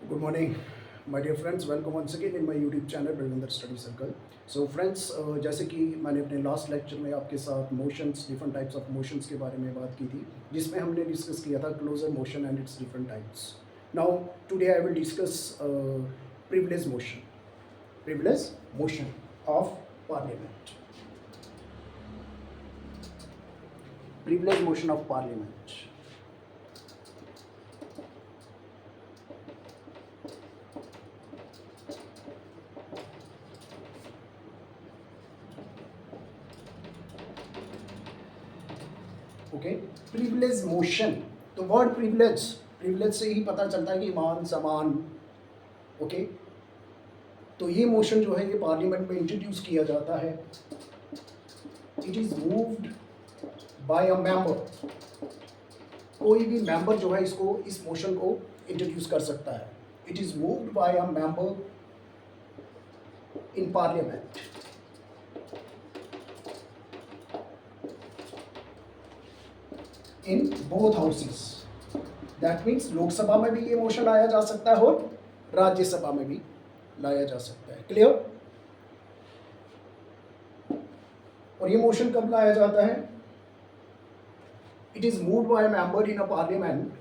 Good morning, my dear friends. Welcome once again in my YouTube channel Balwinder Study Circle. So friends, जैसे कि मैंने अपने last lecture में आपके साथ motions, different types of motions के बारे में बात की थी, जिसमें हमने डिस्कस किया था closure motion and its different types. Now today I will discuss privilege motion. Privilege motion of parliament. Privilege motion of parliament. Okay, privilege motion. तो वर्ड प्रिविलेज से ही पता चलता है कि मान सम्मान. ओके, तो ये मोशन जो है ये पार्लियामेंट में इंट्रोड्यूस किया जाता है. It is moved by a member. कोई भी मेंबर जो है इस मोशन को इंट्रोड्यूस कर सकता है. It is moved by a member in parliament. In both houses. That means Lok Sabha में भी ये मोशन लाया जा सकता है और राज्यसभा में भी लाया जा सकता है. क्लियर? और ये मोशन कब लाया जाता है? It is moved by member in a parliament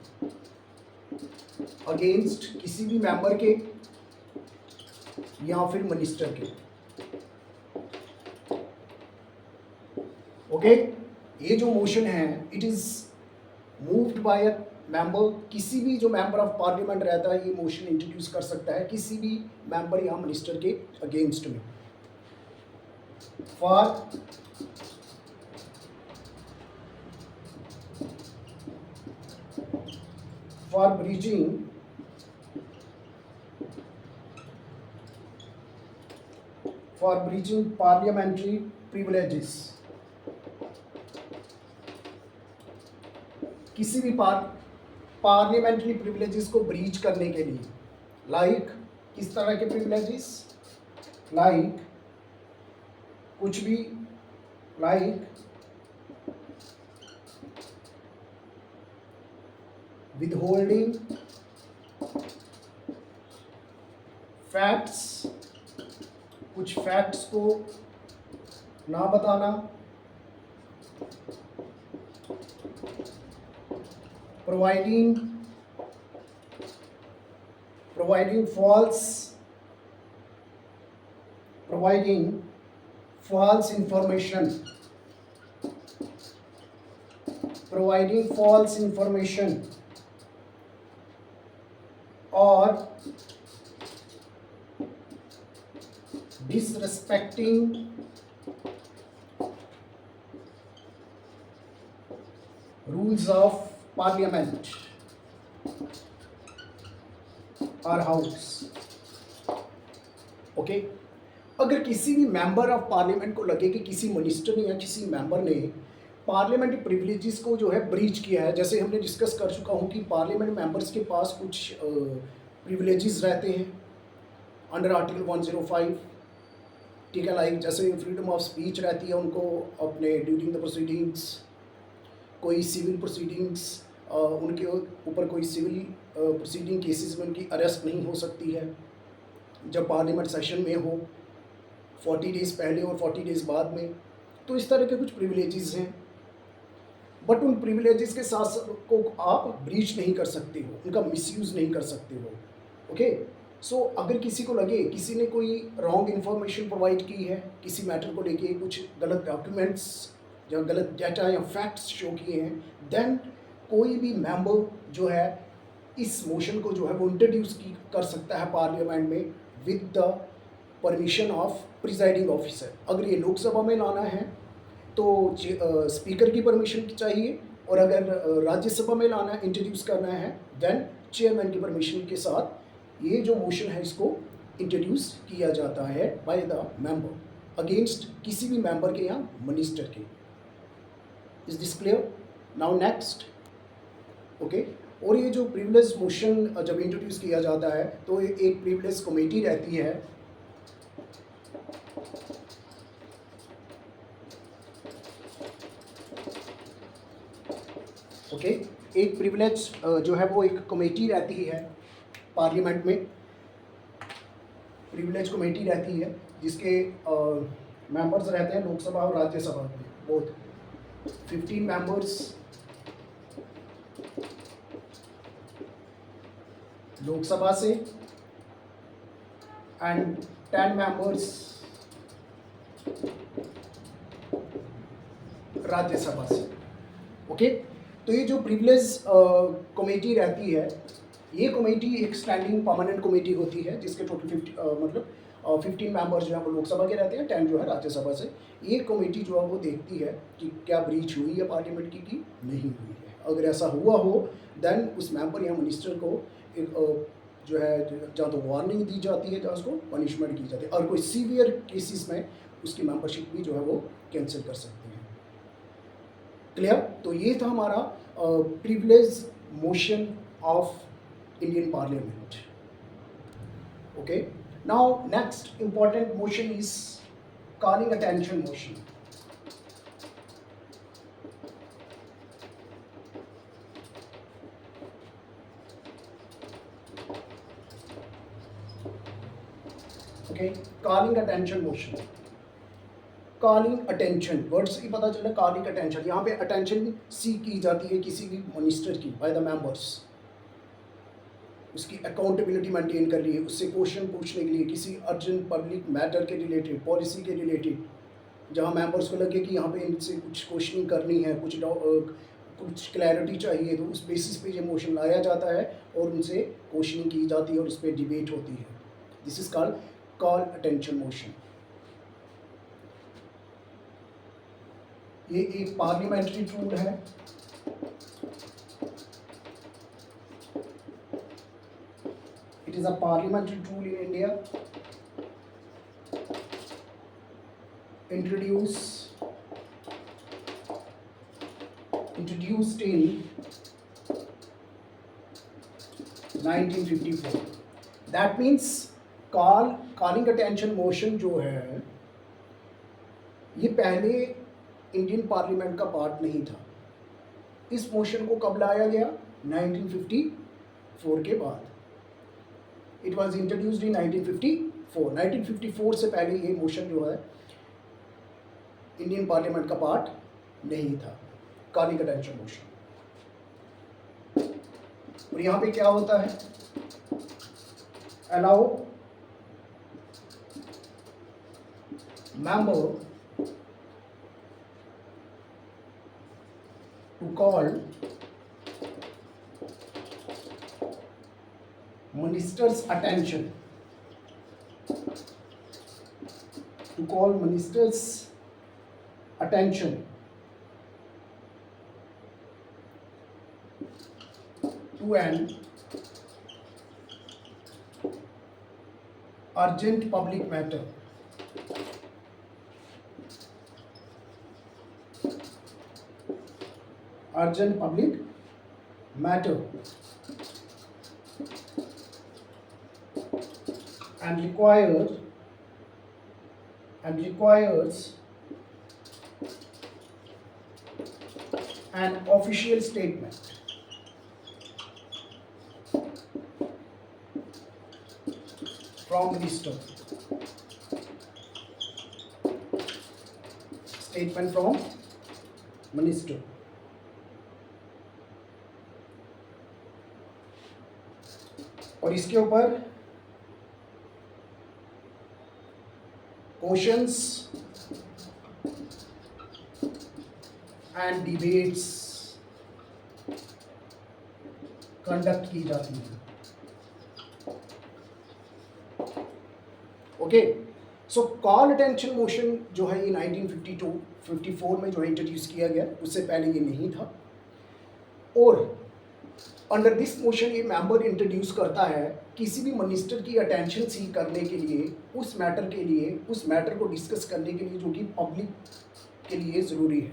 against किसी भी मेंबर के या फिर मिनिस्टर के. ओके, ये जो मोशन है it is moved by a member. किसी भी जो मेंबर ऑफ पार्लियामेंट रहता है ये मोशन इंट्रोड्यूस कर सकता है किसी भी मेंबर या मिनिस्टर के अगेंस्ट में. For breaching parliamentary privileges. किसी भी पार्लियामेंट्री प्रिविलेजेस को ब्रीच करने के लिए. लाइक किस तरह के प्रिविलेजेस? लाइक कुछ भी, लाइक विदहोल्डिंग फैक्ट्स. कुछ फैक्ट्स को ना बताना. providing false information. Or disrespecting rules of parliament और हाउस. ओके, अगर किसी भी मेंबर ऑफ पार्लियामेंट को लगे कि किसी मिनिस्टर ने या किसी मेंबर ने पार्लियामेंट्री प्रिविलेजेस को जो है ब्रीच किया है, जैसे हमने डिस्कस कर चुका हूँ कि पार्लियामेंट मेंबर्स के पास कुछ प्रिविलेजेस रहते हैं अंडर आर्टिकल 105. ठीक है, लाइक जैसे फ्रीडम ऑफ स्पीच रहती है उनको अपने ड्यूरिंग द प्रोसीडिंग्स. कोई सिविल प्रोसीडिंग्स, उनके ऊपर कोई सिविल प्रोसीडिंग केसेस में उनकी अरेस्ट नहीं हो सकती है जब पार्लियामेंट सेशन में हो, 40 डेज़ पहले और 40 डेज़ बाद में. तो इस तरह के कुछ प्रिविलेजेस हैं, बट उन प्रिविलेजेस के साथ को आप ब्रीच नहीं कर सकते हो, उनका मिसयूज़ नहीं कर सकते हो. ओके, सो अगर किसी को लगे किसी ने कोई रॉन्ग इन्फॉर्मेशन प्रोवाइड की है किसी मैटर को लेके, कुछ गलत डॉक्यूमेंट्स या गलत डाटा या फैक्ट्स शो किए हैं, देन कोई भी मेंबर जो है इस मोशन को जो है वो इंट्रोड्यूस कर सकता है पार्लियामेंट में with the permission of presiding officer. अगर ये लोकसभा में लाना है तो स्पीकर की परमिशन चाहिए, और अगर राज्यसभा में लाना है, इंट्रोड्यूस करना है, देन चेयरमैन की परमिशन के साथ ये जो मोशन है इसको इंट्रोड्यूस किया जाता है बाय द मेंबर अगेंस्ट किसी भी मेंबर के या मिनिस्टर के. Is this clear? Now next. Okay, और ये जो प्रिविलेज मोशन जब इंट्रोड्यूस किया जाता है तो एक प्रिविलेज कमेटी रहती है. ओके, एक प्रिविलेज जो है वो एक कमेटी रहती है पार्लियामेंट में प्रिविलेज कमेटी रहती है जिसके मेंबर्स रहते हैं लोकसभा और राज्यसभा में बोथ 15 मेंबर्स लोकसभा से एंड 10 मेंबर्स राज्यसभा से। ओके, तो ये जो प्रिविलेज कमेटी रहती है, ये कमेटी एक स्टैंडिंग परमानेंट कमेटी होती है जिसके टोटल 15 मेंबर्स जो है वो लोकसभा के रहते हैं, 10 जो है राज्यसभा से। ये कमेटी जो है वो देखती है कि क्या ब्रीच हुई है पार्लियामेंट की नहीं हुई है। अगर ऐसा हुआ हो देन उस मेंबर या मिनिस्टर को एक जो है जहाँ तो वार्निंग दी जाती है, जहाँ उसको पनिशमेंट की जाती है, और कोई सीवियर केसेस में उसकी मेंबरशिप भी जो है वो कैंसिल कर सकते हैं। क्लियर? तो ये था हमारा privilege motion of Indian Parliament. Okay. Now, next important motion is calling attention motion. Okay. Calling attention motion. Calling attention. Word से ही पता चला calling attention. यहाँ पे attention सीख की जाती है किसी भी मिनिस्टर की by the members. उसकी अकाउंटेबिलिटी मेंटेन कर लिए, उससे क्वेश्चन पूछने के लिए, किसी अर्जेंट पब्लिक मैटर के रिलेटेड, पॉलिसी के रिलेटेड, जहां मेंबर्स को लगे कि यहाँ पे इनसे कुछ क्वेश्चनिंग करनी है, कुछ क्लैरिटी चाहिए, तो उस बेसिस पे ये मोशन लाया जाता है और उनसे क्वेश्चनिंग की जाती है और उस पर डिबेट होती है। This is called call attention motion. ये एक पार्लियामेंट्री टूल है। It is a parliamentary tool in India, introduced in 1954. That means calling attention motion जो है ये पहले इंडियन पार्लियामेंट का पार्ट नहीं था। इस मोशन को कब लाया गया? 1954 के बाद। It was introduced in 1954। 1954 से पहले ये मोशन जो है इंडियन पार्लियामेंट का पार्ट नहीं था, कॉलिंग अटेंशन मोशन। और यहाँ पे क्या होता है? Allow member to call minister's attention, to call minister's attention to an urgent public matter, and requires an official statement from minister. Statement from minister. और इसके ऊपर क्वेश्चंस एंड डिबेट्स कंडक्ट की जाती है। ओके, सो कॉल अटेंशन मोशन जो है ये 1954 में जो है इंट्रोड्यूस किया गया, उससे पहले ये नहीं था। और अंडर दिस मोशन ये मेंबर इंट्रोड्यूस करता है किसी भी मिनिस्टर की अटेंशन सीख करने के लिए, उस मैटर को डिस्कस करने के लिए जो कि पब्लिक के लिए ज़रूरी है,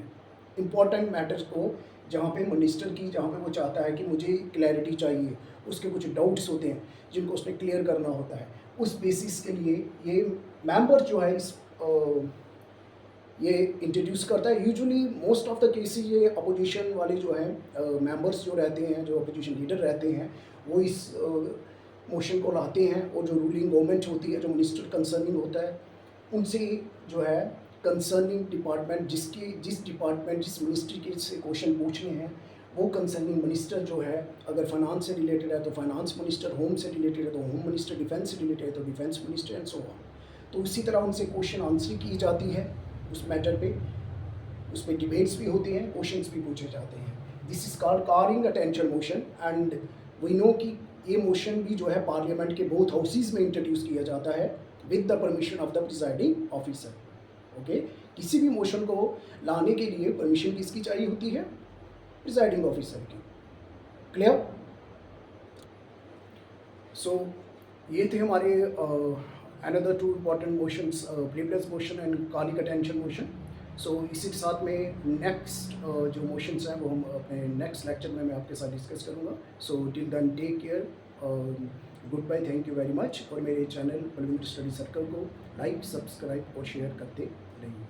इम्पॉर्टेंट मैटर्स को जहाँ पे वो चाहता है कि मुझे क्लैरिटी चाहिए, उसके कुछ डाउट्स होते हैं जिनको उसने क्लियर करना होता है, उस बेसिस के लिए ये मेंबर जो है ये इंट्रोड्यूस करता है। Usually most of the cases ये अपोजिशन वाले जो हैं मेंबर्स जो रहते हैं, जो अपोजिशन लीडर रहते हैं, वो इस मोशन को लाते हैं और जो रूलिंग गवर्नमेंट होती है, जो मिनिस्टर कंसर्निंग होता है, उनसे जो है कंसर्निंग डिपार्टमेंट जिस मिनिस्ट्री के से क्वेश्चन पूछने हैं, वो कंसर्निंग मिनिस्टर जो है, अगर फाइनेंस से रिलेटेड है तो फाइनेंस मिनिस्टर, होम से रिलेटेड है तो होम मिनिस्टर, डिफेंस से रिलेटेड है तो defence minister and so on. तो उसी तरह उनसे क्वेश्चन आंसर की जाती है उस मैटर पे, उस पर डिबेट्स भी होती हैं, क्वेश्चंस भी पूछे जाते हैं। This is called calling attention motion and we know कि ये मोशन भी जो है पार्लियामेंट के बोथ हाउसेज में इंट्रोड्यूस किया जाता है with the permission of the presiding officer. Okay, किसी भी मोशन को लाने के लिए परमिशन किसकी चाहिए होती है? प्रिजाइडिंग ऑफिसर की। क्लियर? सो ये थे हमारे another two important motions, privilege motion and calling attention motion. So इसी के साथ में नेक्स्ट जो मोशंस हैं वो हम अपने नेक्स्ट लेक्चर में मैं आपके साथ डिस्कस करूँगा। So till then take care, good bye, thank you very much. और मेरे चैनल बलविंदर स्टडी सर्कल को लाइक, सब्सक्राइब और शेयर करते रहिए।